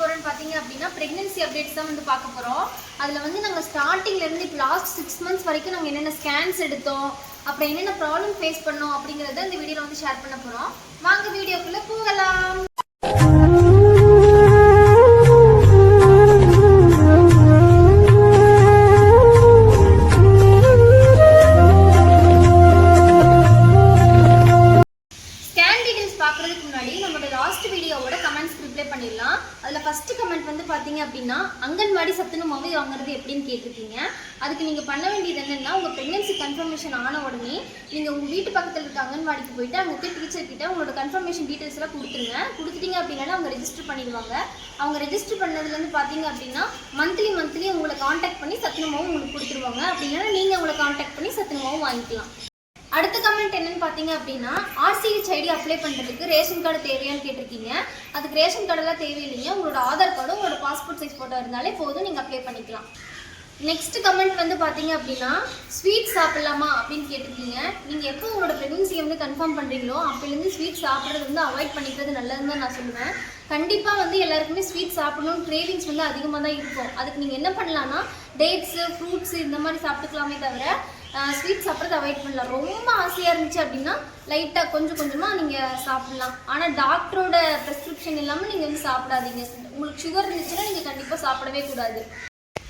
போறோம்னு பாத்தீங்க அப்படின்னா பிரெக்னன்சி அப்டேட்ஸ் தான் வந்து பார்க்க போறோம். அதுல வந்து நாங்க ஸ்டார்டிங்ல இருந்து இப்போ லாஸ்ட் 6 months வரைக்கும் நாங்க என்னென்ன ஸ்கேன்ஸ் எடுத்தோம், அப்புறம் என்னென்ன ப்ராப்ளம் ஃபேஸ் பண்ணோம் அப்படிங்கறத இந்த வீடியோல வந்து ஷேர் பண்ண போறோம். வாங்க வீடியோக்குள்ள போகலாம். ஃபர்ஸ்ட் கமெண்ட் வந்து பாத்தீங்க அப்படின்னா அங்கன்வாடி சத்துணவு மாவு வாங்குறது எப்படின்னு கேட்டிருக்கீங்க. அதுக்கு நீங்க பண்ண வேண்டியது என்னன்னா, உங்க பிரெக்னன்சி கன்ஃபர்மேஷன் ஆன உடனே நீங்க உங்க வீட்டு பக்கத்துல இருக்க அங்கன்வாடிக்கு போயிட்டு அங்க இருக்க டீச்சர் கிட்ட உங்களோட கன்ஃபர்மேஷன் டீடைல்ஸ் எல்லாம் கொடுத்துருங்க. கொடுத்துட்டீங்க அப்படின்னா அவங்க ரெஜிஸ்டர் பண்ணிடுவாங்க. அவங்க ரெஜிஸ்டர் பண்ணதுல இருந்து பாத்தீங்க அப்படின்னா மந்த்லி உங்களை கான்டாக்ட் பண்ணி சத்துணவு மாவு உங்களுக்கு கொடுத்துருவாங்க. அப்படின்னா நீங்க உங்களை கான்டாக்ட் பண்ணி சத்துணவு மாவு வாங்கிக்கலாம். அடுத்த கமெண்ட் என்னன்னு பாத்தீங்க அப்படின்னா, RCHID அப்ளை பண்றதுக்கு ரேஷன் கார்டு தேவையான்னு கேட்டிருக்கீங்க. அதுக்கு ரேஷன் கார்டெல்லாம் தேவையில்லைங்க. உங்களோட ஆதார் கார்டும் உங்களோட பாஸ்போர்ட் சைஸ் போட்டோ இருந்தாலே போதும், நீங்க அப்ளை பண்ணிக்கலாம். நெக்ஸ்ட் கமெண்ட் வந்து பாத்தீங்க அப்படின்னா, ஸ்வீட் சாப்பிடலாமா அப்படின்னு கேட்டிருக்கீங்க. நீங்க எப்போ உங்களோட பிரெக்னன்சியை வந்து கன்ஃபார்ம் பண்றீங்களோ அப்போலேருந்து ஸ்வீட் சாப்பிட்றது வந்து அவாய்ட் பண்ணிக்கிறது நல்லதுன்னு தான் நான் சொல்லுவேன். கண்டிப்பா வந்து எல்லாருக்குமே ஸ்வீட் சாப்பிடணும் கிரேவிங்ஸ் வந்து அதிகமாக தான் இருக்கும். அதுக்கு நீங்க என்ன பண்ணலாம்னா, டேட்ஸ், ஃப்ரூட்ஸ் இந்த மாதிரி சாப்பிட்டுக்கலாமே தவிர ஸ்வீட் சாப்பிட்றது அவாய்ட் பண்ணலாம். ரொம்ப ஆசையாக இருந்துச்சு அப்படின்னா லைட்டாக கொஞ்சமாக நீங்கள் சாப்பிட்லாம். ஆனால் டாக்டரோட ப்ரெஸ்கிரிப்ஷன் இல்லாமல் நீங்கள் வந்து சாப்பிடாதீங்க. உங்களுக்கு சுகர் இருந்துச்சுன்னா நீங்கள் கண்டிப்பாக சாப்பிடவே கூடாது.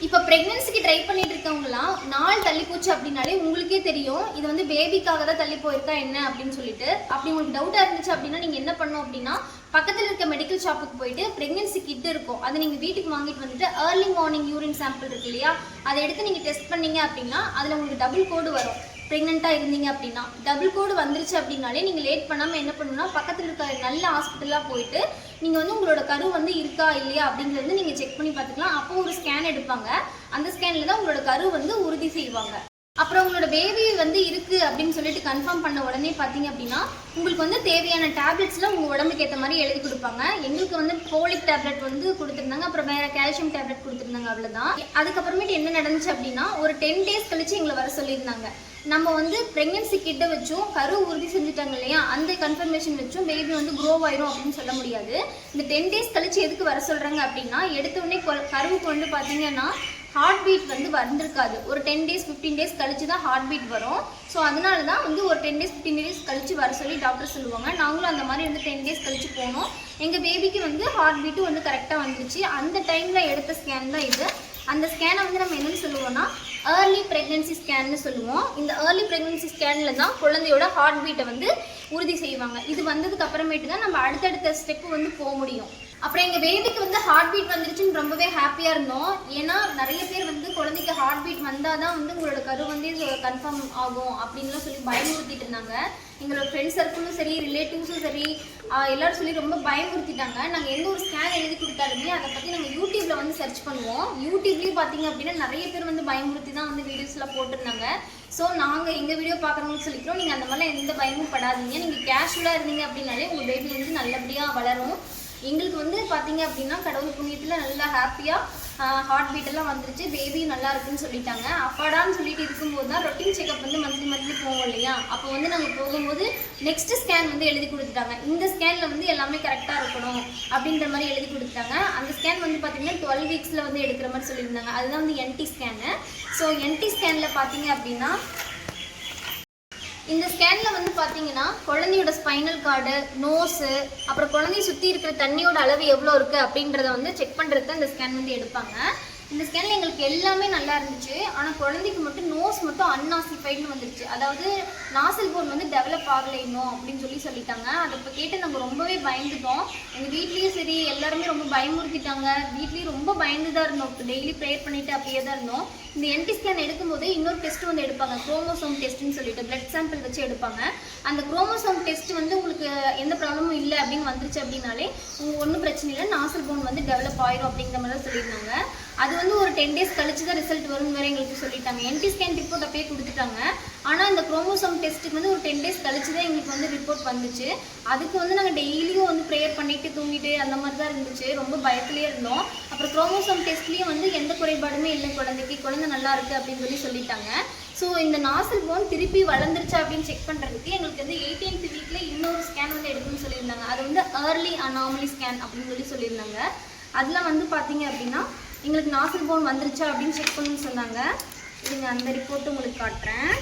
இப்போ ப்ரெக்னன்சிக்கு ட்ரை பண்ணிட்டு இருக்கவங்களாம் நாள் தள்ளி போச்சு அப்படின்னாலே உங்களுக்கே தெரியும் இது வந்து பேபிக்காக தான் தள்ளி போயிருக்கா என்ன அப்படின்னு சொல்லிட்டு. அப்படி உங்களுக்கு டவுட்டாக இருந்துச்சு அப்படின்னா நீங்கள் என்ன பண்ணணும் அப்படின்னா, பக்கத்தில் இருக்க மெடிக்கல் ஷாப்புக்கு போயிட்டு ப்ரெக்னன்சி கிட் இருக்கும், அதை நீங்கள் வீட்டுக்கு வாங்கிட்டு வந்துட்டு ஏர்லி மார்னிங் யூரின் சாம்பிள் இருக்கு இல்லையா, அதை எடுத்து நீங்கள் டெஸ்ட் பண்ணீங்க அப்படின்னா அதில் உங்களுக்கு டபுள் கோடு வரும். ப்ரெக்னெண்ட்டாக இருந்தீங்க அப்படின்னா டபுள் கோடு வந்துருச்சு அப்படின்னாலே நீங்கள் லேட் பண்ணாமல் என்ன பண்ணணும்னா, பக்கத்தில் இருக்க நல்ல ஹாஸ்பிட்டலாக போயிட்டு நீங்கள் வந்து உங்களோட கரு வந்து இருக்கா இல்லையா அப்படிங்கிறது நீங்கள் செக் பண்ணி பார்த்துக்கலாம். அப்போ ஒரு ஸ்கேன் எடுப்பாங்க. அந்த ஸ்கேனில் தான் உங்களோட கரு வந்து உறுதி செய்வாங்க. அப்புறம் உங்களோட பேபி வந்து இருக்கு அப்படின்னு சொல்லிட்டு கன்ஃபார்ம் பண்ண உடனே பார்த்தீங்க அப்படின்னா உங்களுக்கு வந்து தேவையான டேப்லெட்ஸ்லாம் உங்கள் உடம்புக்கு ஏற்ற மாதிரி எழுதி கொடுப்பாங்க. எங்களுக்கு வந்து ஃபோலிக் டேப்லெட் வந்து கொடுத்துருந்தாங்க, அப்புறம் வேற கால்சியம் டேப்லெட் கொடுத்துருந்தாங்க, அவ்வளோதான். அதுக்கப்புறமேட்டு என்ன நடந்துச்சு அப்படின்னா, ஒரு 10 days கழிச்சு எங்களை வர சொல்லியிருந்தாங்க. நம்ம வந்து ப்ரெக்னன்சி கிட்ட வச்சும் கரு உறுதி செஞ்சுட்டாங்க இல்லையா, அந்த கன்ஃபர்மேஷன் வச்சும் பேபி வந்து க்ரோ ஆயிரும் அப்படின்னு சொல்ல முடியாது. இந்த 10 days கழிச்சு எதுக்கு வர சொல்றாங்க அப்படின்னா, எடுத்த உடனே கருவுக்கு வந்து பார்த்தீங்கன்னா ஹார்ட் பீட் வந்து வந்திருக்காது. ஒரு 10 days 15 days கழிச்சு தான் ஹார்ட் பீட் வரும். ஸோ அதனால தான் வந்து ஒரு 10 days 15 days கழிச்சு வர சொல்லி டாக்டர் சொல்லுவாங்க. நாங்களும் அந்த மாதிரி வந்து 10 days கழிச்சு போனோம். எங்கள் பேபிக்கு வந்து ஹார்ட் பீட்டும் வந்து கரெக்டாக வந்துச்சு. அந்த டைமில் எடுத்த ஸ்கேன் தான் இது. அந்த ஸ்கேனை வந்து நம்ம என்னன்னு சொல்லுவோம்னா ஏர்லி ப்ரெக்னன்சி ஸ்கேன்னு சொல்லுவோம். இந்த ஏர்லி ப்ரெக்னன்சி ஸ்கேனில் தான் குழந்தையோட ஹார்ட் பீட்டை வந்து உறுதி செய்வாங்க. இது வந்ததுக்கு அப்புறமேட்டு தான் நம்ம அடுத்தடுத்த ஸ்டெப்பு வந்து போக முடியும். அப்புறம் எங்கள் பேபிக்கு வந்து ஹார்ட் பீட் வந்துருச்சுன்னு ரொம்பவே ஹாப்பியாக இருந்தோம். ஏன்னா நிறைய பேர் வந்து குழந்தைக்கு ஹார்ட் பீட் வந்தால் தான் வந்து உங்களோட கரு வந்து கன்ஃபார்ம் ஆகும் அப்படின்லாம் சொல்லி பயமுறுத்திட்டு இருந்தாங்க. எங்களோட ஃப்ரெண்ட்ஸ் சர்க்கிளும் சரி, ரிலேட்டிவ்ஸும் சரி, எல்லாரும் சொல்லி ரொம்ப பயமுறுத்திட்டாங்க. நாங்கள் எந்த ஒரு ஸ்கேன் எழுதி கொடுத்தாலுமே அதை பற்றி நாங்கள் யூடியூப்பில் வந்து சர்ச் பண்ணுவோம். யூடியூப்லேயும் பார்த்தீங்க அப்படின்னா நிறைய பேர் வந்து பயமுறுத்தி தான் வந்து வீடியோஸ்லாம் போட்டிருந்தாங்க. ஸோ நாங்கள் எங்கள் வீடியோ பார்க்குறவங்களுக்கு சொல்லிக்கிறோம், நீங்கள் அந்த மாதிரிலாம் எந்த பயமும் படாதீங்க. நீங்கள் கேஷுவலாக இருந்தீங்க அப்படின்னாலே உங்கள் பேபி வந்து நல்லபடியாக வளரும். எங்களுக்கு வந்து பார்த்தீங்க அப்படின்னா கடவுள் புண்ணியத்தில் நல்லா ஹாப்பியாக ஹார்ட் பீட் எல்லாம் வந்துருச்சு, பேபி நல்லா இருக்குன்னு சொல்லிட்டாங்க. அப்பாடான்னு சொல்லிட்டு இருக்கும்போது தான் ரொட்டீன் செக்அப் வந்து மந்த்லி போவோம் இல்லையா, அப்போ வந்து நாங்கள் போகும்போது நெக்ஸ்ட் ஸ்கேன் வந்து எழுதி கொடுத்துட்டாங்க. இந்த ஸ்கேனில் வந்து எல்லாமே கரெக்டாக இருக்கணும் அப்படின்ற மாதிரி எழுதி கொடுத்துட்டாங்க. அந்த ஸ்கேன் வந்து பார்த்தீங்கன்னா 12 weeks வந்து எடுக்கிற மாதிரி சொல்லியிருந்தாங்க. அதுதான் வந்து NT ஸ்கேனு. ஸோ NT ஸ்கேனில் பார்த்தீங்க அப்படின்னா இந்த ஸ்கேனில் வந்து பார்த்தீங்கன்னா குழந்தையோட ஸ்பைனல் கார்டு, நோஸு, அப்புறம் குழந்தைய சுற்றி இருக்கிற தண்ணியோட அளவு எவ்வளோ இருக்குது அப்படின்றத வந்து செக் பண்ணுறதுக்கு இந்த ஸ்கேன் வந்து எடுப்பாங்க. இந்த ஸ்கேனில் எங்களுக்கு எல்லாமே நல்லா இருந்துச்சு. ஆனால் குழந்தைக்கு மட்டும் நோஸ் மட்டும் அன்ஆசிஃபைடுன்னு வந்துருச்சு. அதாவது நாசல் போன் வந்து டெவலப் ஆகலை இன்னும் அப்படின்னு சொல்லிட்டாங்க. அதை இப்போ கேட்டு நாங்கள் ரொம்பவே பயந்துட்டோம். எங்கள் வீட்லேயும் சரி எல்லாருமே ரொம்ப பயமுறுத்திட்டாங்க. வீட்லேயும் ரொம்ப பயந்து தான் இருந்தோம். டெய்லி ப்ரேயர் பண்ணிட்டு அப்படியே தான் இருந்தோம். இந்த NT ஸ்கேன் எடுக்கும்போது இன்னொரு டெஸ்ட் வந்து எடுப்பாங்க, குரோமோசோம் டெஸ்ட்னு சொல்லிட்டு பிளட் சாம்பிள் வச்சு எடுப்பாங்க. அந்த குரோமோசோம் டெஸ்ட் வந்து உங்களுக்கு எந்த ப்ராப்ளமும் இல்லை அப்படின்னு வந்துருச்சு அப்படின்னாலே ஒன்றும் பிரச்சனை இல்லை, நாசல் போன் வந்து டெவலப் ஆயிரும் அப்படிங்கிற மாதிரி தான் சொல்லியிருந்தாங்க. அது வந்து ஒரு 10 days கழிச்சு தான் ரிசல்ட் வரும்னு வேறு எங்களுக்கு சொல்லிட்டாங்க. NT ஸ்கேன் ரிப்போர்ட் அப்பயே கொடுத்துட்டாங்க. ஆனால் இந்த குரோமோசோம் டெஸ்ட்டுக்கு வந்து ஒரு 10 days கழிச்சு தான் எங்களுக்கு வந்து ரிப்போர்ட் வந்துச்சு. அதுக்கு வந்து நாங்கள் டெய்லியும் வந்து ப்ரேயர் பண்ணிட்டு தூங்கிட்டு அந்த மாதிரி தான் இருந்துச்சு. ரொம்ப பயத்துலேயே இருந்தோம். அப்புறம் குரோமோசோம் டெஸ்ட்லேயும் வந்து எந்த குறைபாடுமே இல்லை, குழந்தை நல்லா இருக்குது அப்படின்னு சொல்லிட்டாங்க. ஸோ இந்த நாசல் போன் திருப்பி வளர்ந்துருச்சா அப்படின்னு செக் பண்ணுறதுக்கு எங்களுக்கு வந்து 18th வீக்கில் இன்னொரு ஸ்கேன் வந்து எடுக்கணும்னு சொல்லியிருந்தாங்க. அது வந்து ஏர்லி அனாமலி ஸ்கேன் அப்படின்னு சொல்லியிருந்தாங்க. அதில் வந்து பார்த்தீங்க அப்படின்னா எங்களுக்கு நாசல் போன் வந்துருச்சா அப்படின்னு செக் பண்ணணும்னு சொன்னாங்க. இதுங்க அந்த ரிப்போர்ட்டு உங்களுக்கு காட்டுறேன்.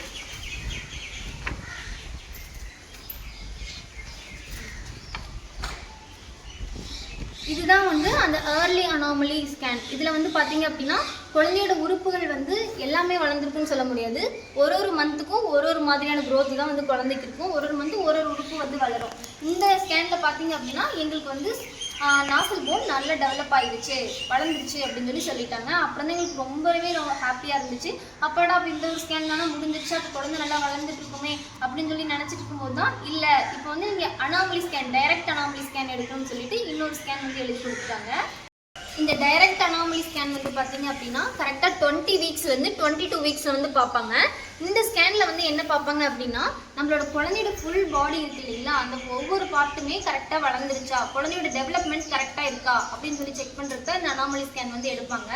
இதுதான் வந்து அந்த ஏர்லி அனாமலி ஸ்கேன். இதில் வந்து பார்த்தீங்க அப்படின்னா குழந்தையோட உறுப்புகள் வந்து எல்லாமே வளர்ந்துருக்குன்னு சொல்ல முடியாது. ஒரு மந்த்துக்கும் ஒரு மாதிரியான growth தான் வந்து குழந்தைக்கு இருக்கும். ஒரு மந்த்து ஒரு உறுப்பு வந்து வளரும். இந்த ஸ்கேனில் பார்த்தீங்க அப்படின்னா எங்களுக்கு வந்து நாசல் போன் நல்லா டெவலப் ஆகிடுச்சு, வளர்ந்துருச்சு அப்படின்னு சொல்லிட்டாங்க. அப்புறம் தான் எங்களுக்கு ரொம்பவே ஹாப்பியாக இருந்துச்சு. அப்பாடா அப்போ இந்த ஒரு ஸ்கேன் தானே முடிஞ்சிருச்சு, அப்போ குழந்தை நல்லா வளர்ந்துட்டு இருக்குமே அப்படின்னு சொல்லி நினச்சிட்டு இருக்கும்போது தான் இல்லை, இப்போ வந்து நீங்கள் anomaly scan, direct anomaly scan எடுக்கணும்னு சொல்லிட்டு இன்னொரு ஸ்கேன் வந்து எழுதி கொடுத்துட்டாங்க. இந்த டைரக்ட் அனாமலி ஸ்கேன் வந்து பார்த்தீங்க அப்படின்னா கரெக்டாக 20 வீக்ஸ்லேருந்து 22 வீக்ஸில் வந்து பார்ப்பாங்க. இந்த ஸ்கேனில் வந்து என்ன பார்ப்பாங்க அப்படின்னா நம்மளோட குழந்தையோட ஃபுல் பாடி இருக்கு இல்லைங்களா, அந்த ஒவ்வொரு பார்ட்டுமே கரெக்டாக வளர்ந்துருச்சா, குழந்தையோட டெவலப்மெண்ட் கரெக்டாக இருக்கா அப்படின்னு சொல்லி செக் பண்ணுறதுக்கு இந்த அனாமலி ஸ்கேன் வந்து எடுப்பாங்க.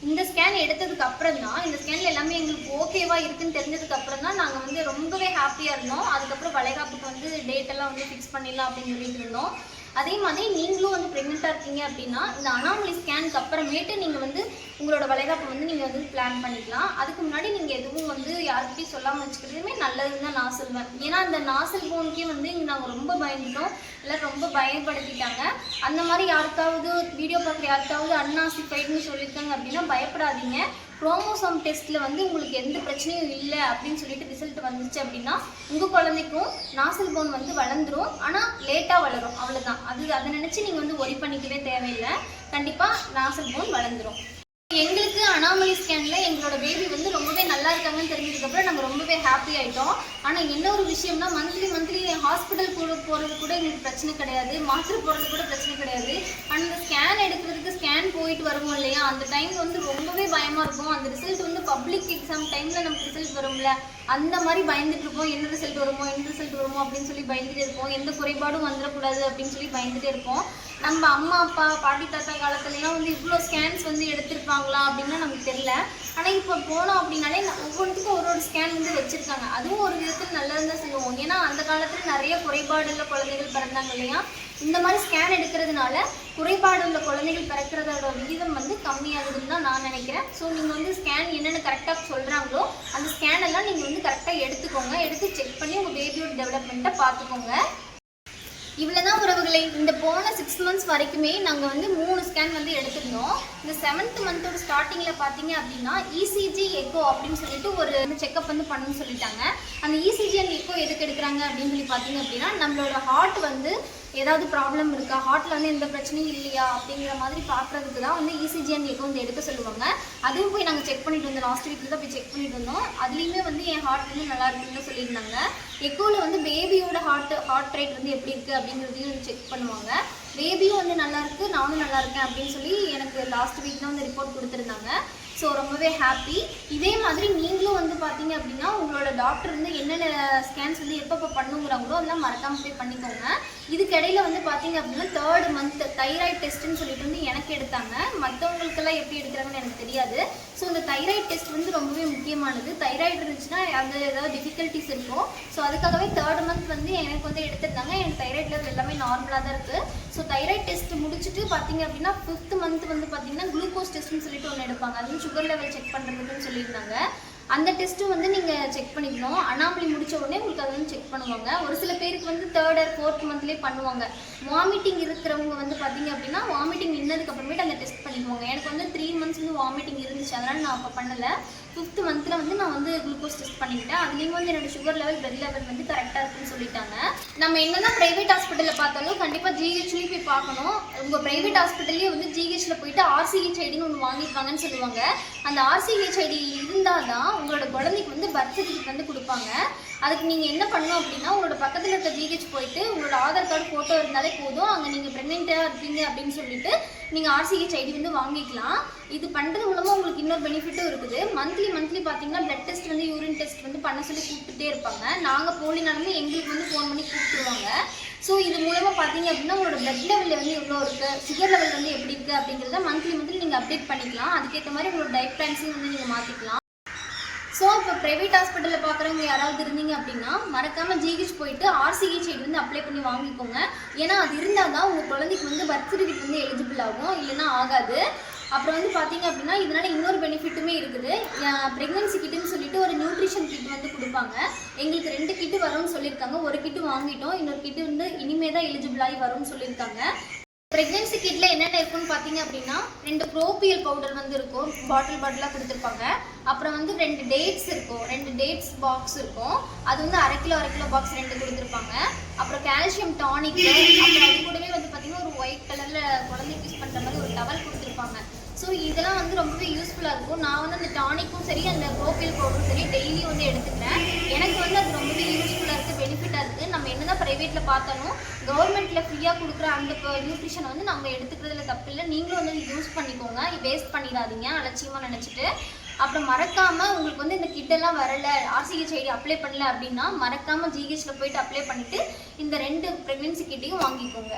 இந்த ஸ்கேன் எடுத்ததுக்கு அப்புறம் தான், இந்த ஸ்கேனில் எல்லாமே எங்களுக்கு ஓகேவா இருக்குன்னு தெரிஞ்சதுக்கு அப்புறம் தான் நாங்கள் வந்து ரொம்பவே ஹாப்பியாக இருந்தோம். அதுக்கப்புறம் வளைகாப்புக்கு வந்து டேட்டெல்லாம் வந்து ஃபிக்ஸ் பண்ணிடலாம் அப்படின்னு சொல்லிட்டு இருந்தோம். அதே மாதிரி நீங்களும் வந்து ப்ரெக்னெண்ட்டாக இருக்கீங்க அப்படின்னா இந்த அனாமலி ஸ்கேனுக்கு அப்புறமேட்டு நீங்கள் வந்து உங்களோட வளைகாப்பை வந்து நீங்கள் வந்து பிளான் பண்ணிக்கலாம். அதுக்கு முன்னாடி நீங்கள் எதுவும் வந்து யாருக்கிட்டையும் சொல்லாமல் வச்சுக்கிறதுமே நல்லதுன்னு தான் நான் சொல்வேன். ஏன்னா அந்த நாசல் போனுக்கே வந்து இங்கே நாங்கள் ரொம்ப பயந்துட்டோம், எல்லோரும் ரொம்ப பயப்படுத்திட்டாங்க. அந்த மாதிரி யாருக்காவது வீடியோ பார்க்குற யாருக்காவது அன்ஆசிஃபைடுன்னு சொல்லியிருக்காங்க அப்படின்னா பயப்படாதீங்க. குரோமோசோம் டெஸ்ட்டில் வந்து உங்களுக்கு எந்த பிரச்சனையும் இல்லை அப்படின்னு சொல்லிட்டு ரிசல்ட் வந்துச்சு அப்படின்னா உங்கள் குழந்தைக்கும் நாசல் போன் வந்து வளர்ந்துடும். ஆனால் லேட்டாக வளரும், அவ்வளோதான். அதை நினச்சி நீங்கள் வந்து ஒரி பண்ணிக்கவே தேவையில்லை. கண்டிப்பாக நாசல் போன் வளர்ந்துடும். எங்களுக்கு அனாமலி ஸ்கேனில் எங்களோட பேபி வந்து ரொம்பவே நல்லா இருக்காங்கன்னு தெரிஞ்சதுக்கப்புறம் நாங்கள் ரொம்பவே ஹாப்பி ஆகிட்டோம். ஆனால் என்ன ஒரு விஷயம்னா மந்த்லி ஹாஸ்பிட்டல் போகிறது கூட எங்களுக்கு பிரச்சனை கிடையாது, மாத்திரை போடுறது கூட பிரச்சனை கிடையாது. அந்த ஸ்கேன் எடுக்கிறதுக்கு ஸ்கேன் போயிட்டு வருவோம் இல்லையா, அந்த டைம் வந்து ரொம்பவே பயமாக இருக்கும். அந்த ரிசல்ட் வந்து பப்ளிக் எக்ஸாம் டைமில் நமக்கு ரிசல்ட் வரும்ல, அந்த மாதிரி பயந்துட்டு இருப்போம். என்ன ரிசல்ட் வருமோ அப்படின்னு சொல்லி பயந்துட்டே இருப்போம். எந்த குறைபாடும் வந்துடக்கூடாது அப்படின்னு சொல்லி பயந்துட்டே இருப்போம். நம்ம அம்மா அப்பா பாட்டி தாத்தா காலத்துலலாம் வந்து இவ்வளோ ஸ்கேன்ஸ் வந்து எடுத்திருப்பாங்களா அப்படின்னா நமக்கு தெரியல. ஆனால் இப்போ போனோம் அப்படின்னாலே ஒவ்வொன்றுக்கும் ஒரு ஸ்கேன் வந்து வச்சுருக்காங்க. அதுவும் ஒரு விதத்தில் நல்லதுன்னு தான் சொல்லுவோம். ஏன்னா அந்த காலத்தில் நிறைய குறைபாடுள்ள குழந்தைகள் பிறந்தாங்க இல்லையா, இந்த மாதிரி ஸ்கேன் எடுக்கிறதுனால குறைபாடுள்ள குழந்தைகள் பிறக்கிறதோட விகிதம் வந்து கம்மியாகுதுன்னு தான் நான் நினைக்கிறேன். ஸோ நீங்கள் வந்து ஸ்கேன் என்னென்ன கரெக்டாக சொல்கிறாங்களோ அந்த ஸ்கேன் எல்லாம் நீங்கள் வந்து கரெக்டாக எடுத்துக்கோங்க. எடுத்து செக் பண்ணி உங்கள் பேபியோட டெவலப்மெண்ட்டை பார்த்துக்கோங்க. இவ்வளோதான் உறவுகளை. இந்த போன 6 months வரைக்குமே நாங்கள் வந்து 3 ஸ்கேன் வந்து எடுத்திருந்தோம். இந்த 7th month ஸ்டார்டிங்கில் பார்த்தீங்க அப்படின்னா இசிஜி எக்கோ அப்படின்னு சொல்லிட்டு ஒரு செக்அப் வந்து பண்ணணும்னு சொல்லிட்டாங்க. அந்த இசிஜி அண்ட் எக்கோ எதுக்கு எடுக்கிறாங்க அப்படின்னு சொல்லி பார்த்தீங்க அப்படின்னா நம்மளோட ஹார்ட் வந்து ஏதாவது ப்ராப்ளம் இருக்கா, ஹார்ட்டில் வந்து எந்த பிரச்சனையும் இல்லையா அப்படிங்கிற மாதிரி பார்க்குறதுக்கு தான் வந்து இசிஜி அண்ட் எக்கோ வந்து எடுக்க சொல்லுவாங்க. அதுவும் போய் நாங்கள் செக் பண்ணிட்டு வந்தோம். லாஸ்ட் வீக்கில் தான் போய் செக் பண்ணிட்டு வந்தோம். அதுலேயுமே வந்து என் ஹார்ட் வந்து நல்லா இருக்குன்னு சொல்லியிருந்தாங்க. எக்கோவில் வந்து பேபியோட ஹார்ட் ரேட் வந்து எப்படி இருக்குது அப்படிங்கிறதையும் வந்து செக் பண்ணுவாங்க. பேபியும் வந்து நல்லா இருக்குது, நானும் நல்லா இருக்கேன் அப்படின்னு சொல்லி எனக்கு லாஸ்ட் வீக் தான் வந்து ரிப்போர்ட் கொடுத்துருந்தாங்க. ஸோ ரொம்பவே ஹாப்பி. இதே மாதிரி நீங்களும் வந்து பார்த்தீங்க அப்படின்னா உங்களோட டாக்டர் வந்து என்னென்ன ஸ்கேன்ஸ் வந்து எப்போ பண்ணுங்கிறாங்களோ அதெல்லாம் மறக்காமல் போய் பண்ணிக்கோங்க. இதுக்கிடையில் வந்து பார்த்தீங்க அப்படின்னா 3rd month தைராய்டு டெஸ்ட்டுன்னு சொல்லிட்டு வந்து எனக்கு எடுத்தாங்க. மற்றவங்களுக்கெல்லாம் எப்படி எடுக்கிறாங்கன்னு எனக்கு தெரியாது. ஸோ இந்த தைராய்டு டெஸ்ட் வந்து ரொம்பவே முக்கியமானது. தைராய்டு இருந்துச்சுன்னா அது ஏதாவது டிஃபிகல்ட்டிஸ் இருக்கும். ஸோ அதுக்காகவே 3rd month வந்து எனக்கு வந்து எடுத்துருந்தாங்க. எனக்கு தைராய்டு லெவல் எல்லாமே நார்மலாக தான் இருக்குது. ஸோ தைராய்டு டெஸ்ட் முடிச்சுட்டு பார்த்தீங்க அப்படின்னா 5th month வந்து பார்த்தீங்கன்னா குளுக்கோஸ் டெஸ்ட்னு சொல்லிட்டு ஒன்று எடுப்பாங்க. அது வந்து சுகர் லெவல் செக் பண்ணுறதுக்குன்னு சொல்லியிருந்தாங்க. அந்த டெஸ்ட்டும் வந்து நீங்கள் செக் பண்ணிக்கணும். அனாமலி முடித்த உடனே உங்களுக்கு அதை வந்து செக் பண்ணுவாங்க. ஒரு சில பேருக்கு வந்து 3rd or 4th monthலேயே பண்ணுவாங்க. வாமிட்டிங் இருக்கிறவங்க வந்து பார்த்தீங்க அப்படின்னா வாமிட்டிங் நின்னதுக்கு அப்புறமேட்டு அந்த டெஸ்ட் பண்ணிக்குவாங்க. எனக்கு வந்து 3 months வந்து வாமிட்டிங் இருந்துச்சு, அதனால் நான் அப்போ பண்ணலை. 5th month வந்து நான் வந்து குளுக்கோஸ் டெஸ்ட் பண்ணிக்கிட்டேன். அதுலேயும் வந்து என்னோட சுகர் லெவல், பிளட் லெவல் வந்து கரெக்டாக இருக்குன்னு சொல்லிட்டாங்க. நம்ம என்னதான் ப்ரைவேட் ஹாஸ்பிட்டலில் பார்த்தாலும் கண்டிப்பாக ஜிஹெச்லேயும் போய் பார்க்கணும். உங்கள் ப்ரைவேட் ஹாஸ்பிட்டல்லேயே வந்து ஜிஹெச்சில் போயிட்டு RCHIDன்னு ஒன்று வாங்கியிருக்காங்கன்னு சொல்லுவாங்க. அந்த RCHID இருந்தால் தான் உங்களோட குழந்தைக்கு வந்து பர்த் சர்டிஃபிகேட் வந்து கொடுப்பாங்க. அதுக்கு நீங்கள் என்ன பண்ணணும் அப்படின்னா உங்களோட பக்கத்தில் இருக்க ஜிஹெச் போயிட்டு உங்களோட ஆதார் கார்டு ஃபோட்டோ இருந்தாலே போதும். அங்கே நீங்கள் ப்ரெக்னெண்ட்டாக இருக்கீங்க அப்படின்னு சொல்லிட்டு நீங்கள் RCHID வந்து வாங்கிக்கலாம். இது பண்ணுறது மூலமாக உங்களுக்கு இன்னொரு பெனிஃபிட்டும் இருக்குது. மந்த்லி பார்த்தீங்கன்னா பிளட் டெஸ்ட் வந்து யூரின் டெஸ்ட் வந்து பண்ண சொல்லி கூப்பிட்டுட்டே இருப்பாங்க. நாங்கள் போலினாலுமே எங்களுக்கு வந்து ஃபோன் பண்ணி கூப்பிட்டுருவாங்க. ஸோ இது மூலமாக பார்த்தீங்க அப்படின்னா உங்களோட பிளட் லெவல் வந்து எவ்வளோ இருக்குது, சுகர் லெவல் வந்து எப்படி இருக்குது அப்படிங்கிறத மந்த்லி நீங்கள் அப்டேட் பண்ணிக்கலாம். அதுக்கேற்ற மாதிரி உங்களோட டயட் பிளான்ஸையும் வந்து நீங்கள் மாற்றிக்கலாம். ஸோ இப்போ ப்ரைவேட் ஹாஸ்பிட்டலில் பார்க்குறவங்க யாராவது இருந்தீங்க அப்படின்னா மறக்காமல் ஜிஹெச் போயிட்டு RCH ஐடி வந்து அப்ளை பண்ணி வாங்கிக்கோங்க. ஏன்னா அது இருந்தால் தான் உங்கள் குழந்தைக்கு வந்து பர்த் சர்டிஃபிகேட் வந்து எலிஜிபிள் ஆகும், இல்லைன்னா ஆகாது. அப்புறம் வந்து பார்த்தீங்க அப்படின்னா இதனால இன்னொரு பெனிஃபிட்டுமே இருக்குது. ப்ரெக்னன்சி கிட்டுன்னு சொல்லிட்டு ஒரு நியூட்ரிஷன் கிட் வந்து கொடுப்பாங்க. எங்களுக்கு 2 கிட்டு வரும்னு சொல்லியிருக்காங்க. ஒரு கிட்டு வாங்கிட்டோம், இன்னொரு கிட்டு வந்து இனிமே தான் எலிஜிபிள் ஆகி வரும்னு சொல்லியிருக்காங்க. ப்ரெக்னன்சி கிட்டில் என்னென்ன இருக்குன்னு பார்த்தீங்க அப்படின்னா 2 ப்ரோபியல் பவுடர் வந்து இருக்கும், பாட்டிலாக கொடுத்துருப்பாங்க. அப்புறம் வந்து 2 டேட்ஸ் இருக்கும், 2 டேட்ஸ் பாக்ஸ் இருக்கும். அது வந்து அரை கிலோ பாக்ஸ் 2 கொடுத்துருப்பாங்க. அப்புறம் கால்சியம் டானிக், அப்புறம் அது கூடவே வந்து பார்த்தீங்கன்னா ஒரு ஒயிட் கலரில் குழந்தைக்கு யூஸ் பண்ணுற மாதிரி ஒரு டவல் கொடுத்துருப்பாங்க. ஸோ இதெல்லாம் வந்து ரொம்பவே யூஸ்ஃபுல்லாக இருக்கும். நான் வந்து அந்த டானிக்கும் சரி அந்த ப்ரோபியல் பவுடரும் சரி டெய்லியும் வந்து எடுத்துக்கிறேன். எனக்கு வந்து அது ரொம்பவே யூஸ்ஃபுல்லாக இருக்குது, பெனிஃபிட்டாக இருக்குது. நம்ம என்ன தான் ப்ரைவேட்டில் பார்த்தாலும் கவர்மெண்ட்டில் ஃப்ரீயாக கொடுக்குற அந்த நியூட்ரிஷனை வந்து நம்ம எடுத்துக்கிறதுல தப்பு இல்லை. நீங்களும் வந்து யூஸ் பண்ணிக்கோங்க, வேஸ்ட் பண்ணிடாதீங்க அலட்சியமாக நினச்சிட்டு. அப்புறம் மறக்காமல் உங்களுக்கு வந்து இந்த கிட்டெல்லாம் வரலை, RCH ஐடி அப்ளை பண்ணல அப்படின்னா மறக்காமல் ஜிஹெச்சில் போயிட்டு அப்ளை பண்ணிவிட்டு இந்த 2 ப்ரெக்னன்சி கிட்டையும் வாங்கிக்கோங்க.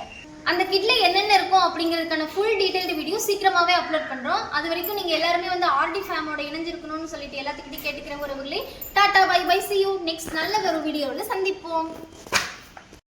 அந்த கிட்ல என்னென்ன இருக்கும் அப்படிங்கிறதுக்கான ஃபுல் டீடைல்டு வீடியோ சீக்கிரமாகவே அப்லோட் பண்ணுறோம். அது வரைக்கும் நீங்கள் எல்லாருமே வந்து RD ஃபேமோட இணைஞ்சிருக்கணும்னு சொல்லிட்டு எல்லாத்துக்கிட்டையும் கேட்டுக்கிறேன். ஒரு ஊர்லேயே tata bye bye, see you next நல்ல ஒரு வீடியோவில் சந்திப்போம்.